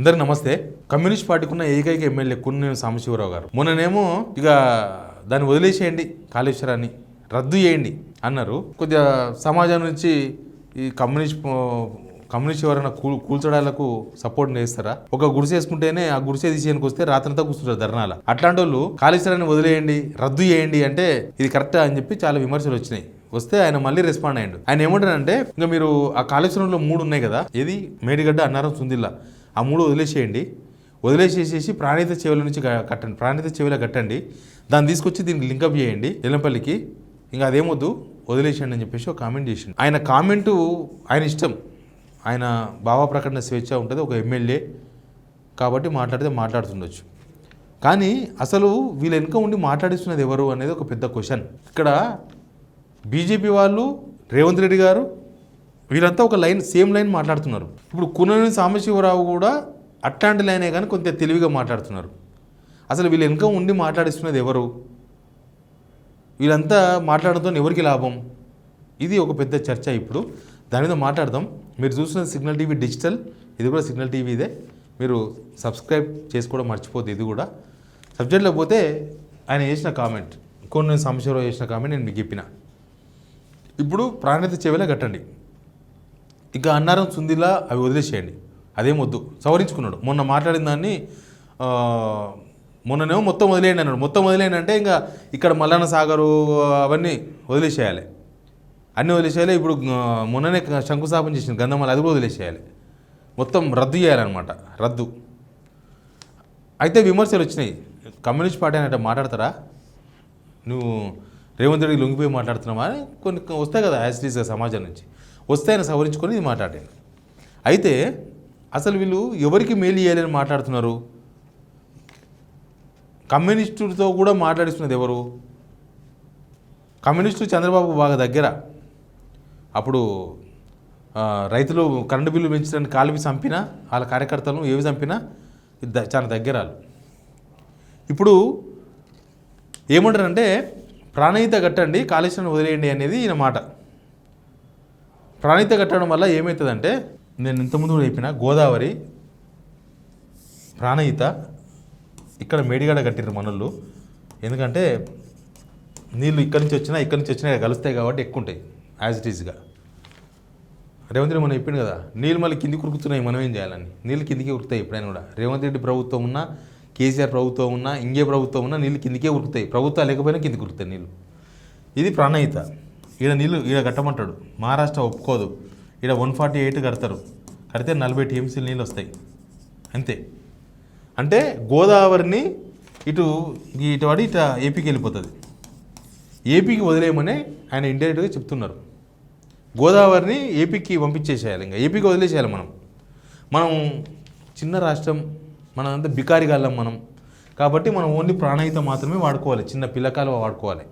అందరికి నమస్తే. కమ్యూనిస్ట్ పార్టీకి ఉన్న ఏకైక ఎమ్మెల్యే కూననేని సాంబశివరావు గారు మొన్ననేమో ఇక దాన్ని వదిలేసేయండి, కాళేశ్వరాన్ని రద్దు చేయండి అన్నారు. కొద్దిగా సమాజం నుంచి ఈ కమ్యూనిస్ట్ ఎవరైనా కూల్చడాలకు సపోర్ట్ చేస్తారా? ఒక గుడిసె వేసుకుంటేనే ఆ గుడిసె తీసేయడానికి వస్తే రాత్రంతా కూర్చుంటారు ధర్నాల. అట్లాంటి వాళ్ళు కాళేశ్వరాన్ని వదిలేయండి, రద్దు చేయండి అంటే ఇది కరెక్టా అని చెప్పి చాలా విమర్శలు వచ్చినాయి. వస్తే ఆయన మళ్ళీ రెస్పాండ్ అయ్యాడు. ఆయన ఏమంటారంటే ఇంకా మీరు ఆ కాళేశ్వరంలో 3 ఉన్నాయి కదా, ఏది మేడిగడ్డ, అన్నారం, సుందిల్లా, ఆ 3 వదిలేసేయండి. వదిలేసేసేసి ప్రాణిత చెవుల నుంచి కట్టండి, ప్రాణిత చెవుల కట్టండి, దాన్ని తీసుకొచ్చి దీనికి లింకప్ చేయండి ఎల్లంపల్లికి, ఇంకా అదేమొద్దు వదిలేసేయండి అని చెప్పేసి ఒక కామెంట్ చేసిండు. ఆయన కామెంటు ఆయన ఇష్టం, ఆయన భావ ప్రకటన స్వేచ్ఛ ఉంటుంది, ఒక ఎమ్మెల్యే కాబట్టి మాట్లాడితే మాట్లాడుతుండొచ్చు. కానీ అసలు వీళ్ళ వెనుక ఉండి మాట్లాడిస్తున్నది ఎవరు అనేది ఒక పెద్ద క్వశ్చన్. ఇక్కడ బీజేపీ వాళ్ళు, రేవంత్ రెడ్డి గారు, వీళ్ళంతా ఒక సేమ్ లైన్ మాట్లాడుతున్నారు. ఇప్పుడు కూననేని సాంబశివరావు కూడా అట్లాంటి లైనే కానీ కొంత తెలివిగా మాట్లాడుతున్నారు. అసలు వీళ్ళు వెనుక ఉండి మాట్లాడిస్తున్నది ఎవరు? వీళ్ళంతా మాట్లాడడంతో ఎవరికి లాభం? ఇది ఒక పెద్ద చర్చ. ఇప్పుడు దాని మీద మాట్లాడదాం. మీరు చూస్తున్నది సిగ్నల్ టీవీ డిజిటల్, ఇది కూడా సిగ్నల్ టీవీదే. మీరు సబ్స్క్రైబ్ చేసుకోవడం మర్చిపోతే. ఇది కూడా సబ్జెక్ట్లో పోతే ఆయన చేసిన కామెంట్, కూననేని సాంబశివరావు చేసిన కామెంట్ నేను మీకు చెప్పిన. ఇప్పుడు ప్రాణిత చెవిలో కట్టండి, ఇక అన్నారం, సుందిలా అవి వదిలేసేయండి, అదేమొద్దు, సవరించుకున్నాడు. మొన్న మాట్లాడిన దాన్ని మొన్ననేమో మొత్తం వదిలేయండి అన్నాడు. మొత్తం వదిలేయండి అంటే ఇంకా ఇక్కడ మల్లన్న సాగరు అవన్నీ వదిలేసేయాలి, అన్నీ వదిలేసేయాలి. ఇప్పుడు మొన్ననే శంకుస్థాపన చేసిన గంధమాల, అది కూడా వదిలేసేయాలి, మొత్తం రద్దు చేయాలన్నమాట, రద్దు. అయితే విమర్శలు వచ్చినాయి. కమ్యూనిస్ట్ పార్టీ అంటే మాట్లాడతారా, నువ్వు రేవంత్ రెడ్డికి లొంగిపోయి మాట్లాడుతున్నావా అని కొన్ని వస్తాయి కదా యాజిటీస్గా సమాజం నుంచి, వస్తే ఆయన సవరించుకొని ఇది మాట్లాడాను. అయితే అసలు వీళ్ళు ఎవరికి మేలు చేయాలని మాట్లాడుతున్నారు? కమ్యూనిస్టులతో కూడా మాట్లాడిస్తున్నది ఎవరు? కమ్యూనిస్టులు చంద్రబాబు బాగా దగ్గర. అప్పుడు రైతులు కరెంటు బిల్లు పెంచడానికి కాలువి చంపినా, వాళ్ళ కార్యకర్తలను ఏవి చంపినా చాలా దగ్గర. ఇప్పుడు ఏమంటారంటే ప్రాణహిత కట్టండి, కాళేశ్వరం వదిలేయండి అనేది ఈయన మాట. ప్రాణహిత కట్టడం వల్ల ఏమవుతుందంటే, నేను ఇంతకుముందు కూడా చెప్పిన, గోదావరి, ప్రాణహిత, ఇక్కడ మేడిగడ కట్టిరు మనోళ్ళు. ఎందుకంటే నీళ్ళు ఇక్కడి నుంచి వచ్చినా కలుస్తాయి కాబట్టి ఎక్కువ ఉంటాయి యాజ్ ఇట్ ఈజ్గా. రేవంత్ రెడ్డి మనం చెప్పింది కదా, నీళ్ళు మళ్ళీ కిందికి ఉరుకుతున్నాయి, మనం ఏం చేయాలని. నీళ్ళు కిందికి ఉరుకుతాయి ఎప్పుడైనా కూడా. రేవంత్ రెడ్డి ప్రభుత్వం ఉన్నా, కేసీఆర్ ప్రభుత్వం ఉన్నా, ఇంకే ప్రభుత్వం ఉన్నా నీళ్ళు కిందికే ఉరుకుతాయి. ప్రభుత్వాలు లేకపోయినా కిందికి ఉరుకుతాయి నీళ్ళు. ఇది ప్రాణహిత. ఈడ నీళ్ళు ఈడ కట్టమంటాడు, మహారాష్ట్ర ఒప్పుకోదు. ఈడ 148 కడతారు, కడితే 40 టీఎంసీలు నీళ్ళు వస్తాయి అంతే. అంటే గోదావరిని ఇటు పడి ఇటు ఏపీకి వెళ్ళిపోతుంది. ఏపీకి వదిలేయమని ఆయన ఇండైరెక్ట్గా చెప్తున్నారు. గోదావరిని ఏపీకి పంపించేసేయాలి, ఇంకా ఏపీకి వదిలేసేయాలి. మనం చిన్న రాష్ట్రం, మనం అంతా బికారిగాళ్ళం మనం, కాబట్టి మనం ఓన్లీ ప్రాణహిత మాత్రమే వాడుకోవాలి, చిన్న పిల్లకాలువ వాడుకోవాలి.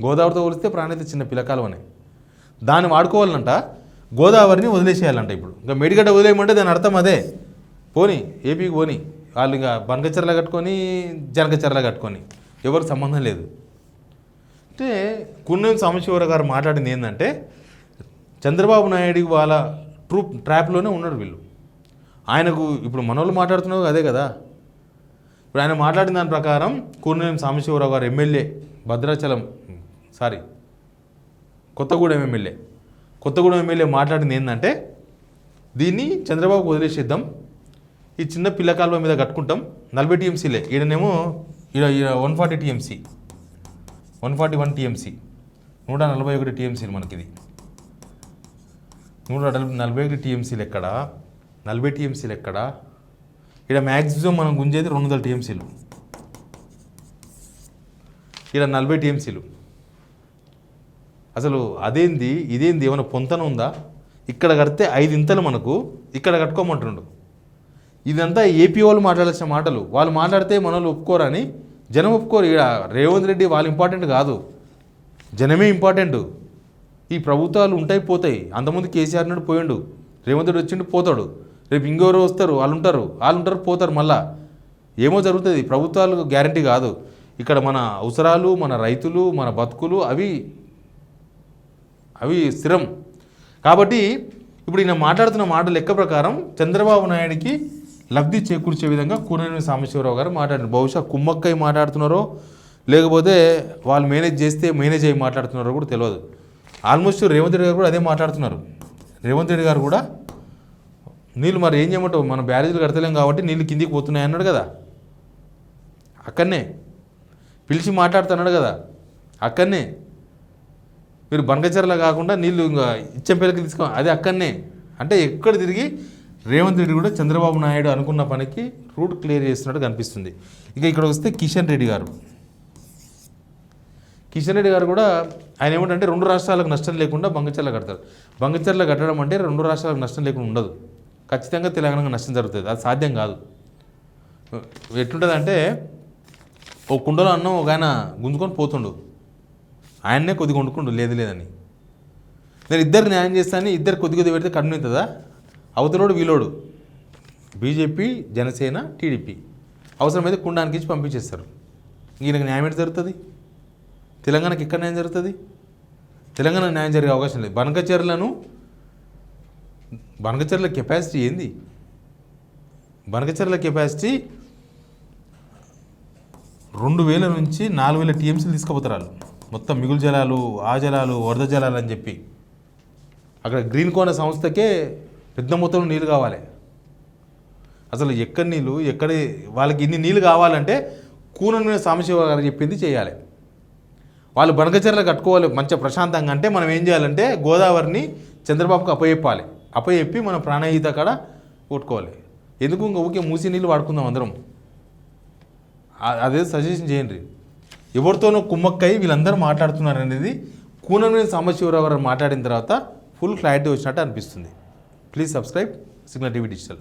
గోదావరితో పోలిస్తే ప్రాణహిత చిన్న పిల్లకాలువనే, దాన్ని వాడుకోవాలంట. గోదావరిని వదిలేసేయాలంట. ఇప్పుడు ఇంకా మేడిగడ్డ వదిలేయమంటే దాని అర్థం అదే, పోని ఏపీకి పోని, వాళ్ళు ఇంకా బనకచెర్ల కట్టుకొని జనకచెర్ల కట్టుకొని ఎవరికి సంబంధం లేదు. అంటే కూననేని సాంబశివరావు గారు మాట్లాడింది ఏంటంటే, చంద్రబాబు నాయుడు వాళ్ళ ట్రాప్లోనే ఉన్నాడు వీళ్ళు. ఆయనకు ఇప్పుడు మనోళ్ళు మాట్లాడుతున్నారు అదే కదా. ఇప్పుడు ఆయన మాట్లాడిన దాని ప్రకారం కూననేని సాంబశివరావు గారు ఎమ్మెల్యే, కొత్తగూడెం ఎమ్మెల్యే మాట్లాడింది ఏంటంటే, దీన్ని చంద్రబాబుకు వదిలేసేద్దాం, ఈ చిన్న పిల్లకాలువ మీద కట్టుకుంటాం, 40 టీఎంసీలే. ఈడనేమో ఈడ 140 టీఎంసీ, 141 టీఎంసీ, 141 టీఎంసీలు మనకి. ఇది 141 టీఎంసీలు ఎక్కడ, 40 టీఎంసీలు ఎక్కడ? ఇక్కడ మ్యాక్సిమం మనం గుంజేది 200 టీఎంసీలు, ఇక్కడ 40 టీఎంసీలు. అసలు అదేంది ఇదేంది, ఏమైనా పొంతన ఉందా? ఇక్కడ కడితే 5 ఇంతలు మనకు, ఇక్కడ కట్టుకోమంటుండు. ఇదంతా ఏపీ వాళ్ళు మాట్లాడాల్సిన మాటలు. వాళ్ళు మాట్లాడితే మనోళ్ళు ఒప్పుకోరని, జనం ఒప్పుకోరు. ఇక్కడ రేవంత్ రెడ్డి వాళ్ళు ఇంపార్టెంట్ కాదు, జనమే ఇంపార్టెంట్. ఈ ప్రభుత్వాలు ఉంటాయి పోతాయి. అంతకుముందు కేసీఆర్ నాడు పోయిండు, రేవంత్ రెడ్డి వచ్చిండు పోతాడు, రేపు ఇంకెవరో వస్తారు, వాళ్ళు ఉంటారు పోతారు, మళ్ళా ఏమో జరుగుతుంది. ప్రభుత్వాలు గ్యారంటీ కాదు. ఇక్కడ మన అవసరాలు, మన రైతులు, మన బతుకులు అవి స్థిరం. కాబట్టి ఇప్పుడు ఈయన మాట్లాడుతున్న మాట లెక్క ప్రకారం చంద్రబాబు నాయుడికి లబ్ధి చేకూర్చే విధంగా కూననేని సాంబశివరావు గారు మాట్లాడారు. బహుశా కుమ్మక్కై మాట్లాడుతున్నారో లేకపోతే వాళ్ళు మేనేజ్ అయ్యి మాట్లాడుతున్నారో కూడా తెలియదు. ఆల్మోస్ట్ రేవంత్ రెడ్డి గారు కూడా అదే మాట్లాడుతున్నారు. రేవంత్ రెడ్డి గారు కూడా నీళ్ళు మరి ఏం చేయమంటావు, మనం బ్యారేజీలు కడతలేం కాబట్టి నీళ్ళు కిందికి పోతున్నాయి అన్నాడు కదా, అక్కడనే పిలిచి మాట్లాడుతున్నాడు కదా, అక్కడనే మీరు బనకచెర్ల కాకుండా నీళ్ళు ఇంకా ఇచ్చంపేలకి తీసుకో అది అక్కడనే. అంటే ఎక్కడ తిరిగి రేవంత్ రెడ్డి కూడా చంద్రబాబు నాయుడు అనుకున్న పనికి రూట్ క్లియర్ చేస్తున్నట్టు కనిపిస్తుంది. ఇక ఇక్కడ వస్తే కిషన్ రెడ్డి గారు కూడా ఆయన ఏమంటే 2 రాష్ట్రాలకు నష్టం లేకుండా బంగచెర్ల కడతారు. బంగచెర్ల కట్టడం అంటే 2 రాష్ట్రాలకు నష్టం లేకుండా ఉండదు, ఖచ్చితంగా తెలంగాణకు నష్టం జరుగుతుంది. అది సాధ్యం కాదు. ఎట్లుంటుంది అంటే ఓ కుండలో అన్నం ఒక ఆయన గుంజుకొని పోతుండు, ఆయన్నే కొద్దిగా వండుకుండు లేదని. నేను ఇద్దరు న్యాయం చేస్తాను, ఇద్దరు కొద్ది పెడితే కన్ను అవుతుందా? అవతలోడు వీలోడు, బీజేపీ, జనసేన, టీడీపీ అవసరమైతే కుండానికి ఇచ్చి పంపించేస్తారు. ఈయనకు న్యాయం ఎట్లా జరుగుతుంది? తెలంగాణకి ఎక్కడ న్యాయం జరుగుతుంది? తెలంగాణ న్యాయం జరిగే అవకాశం లేదు. బనకచెర్ల కెపాసిటీ ఏంది? బనకచెర్ల కెపాసిటీ 2000 నుంచి 4000 టీఎంసీలు తీసుకుపోతారు వాళ్ళు. మొత్తం మిగులు జలాలు, ఆ జలాలు, వరద జలాలు అని చెప్పి అక్కడ గ్రీన్ కోన సంస్థకే పెద్ద మొత్తంలో నీళ్ళు కావాలి. అసలు ఎక్కడి నీళ్ళు వాళ్ళకి ఇన్ని నీళ్ళు కావాలంటే కూననేని సాంబశివరావు గారు చెప్పింది చేయాలి. వాళ్ళు బనకచెర్ల కట్టుకోవాలి మంచిగా ప్రశాంతంగా. అంటే మనం ఏం చేయాలంటే గోదావరిని చంద్రబాబుకు అప్పచెప్పి మన ప్రాణహిత కాడ కొట్టుకోవాలి. ఎందుకు ఇంకా ఊకే మూసి నీళ్ళు వాడుకుందాం అందరం, అదే సజెషన్ చేయండి. ఎవరితోనో కుమ్మక్కై వీళ్ళందరూ మాట్లాడుతున్నారు అనేది కూననేని సాంబశివరావు గారు మాట్లాడిన తర్వాత ఫుల్ క్లారిటీ వచ్చినట్టు అనిపిస్తుంది. Please subscribe signal TV digital.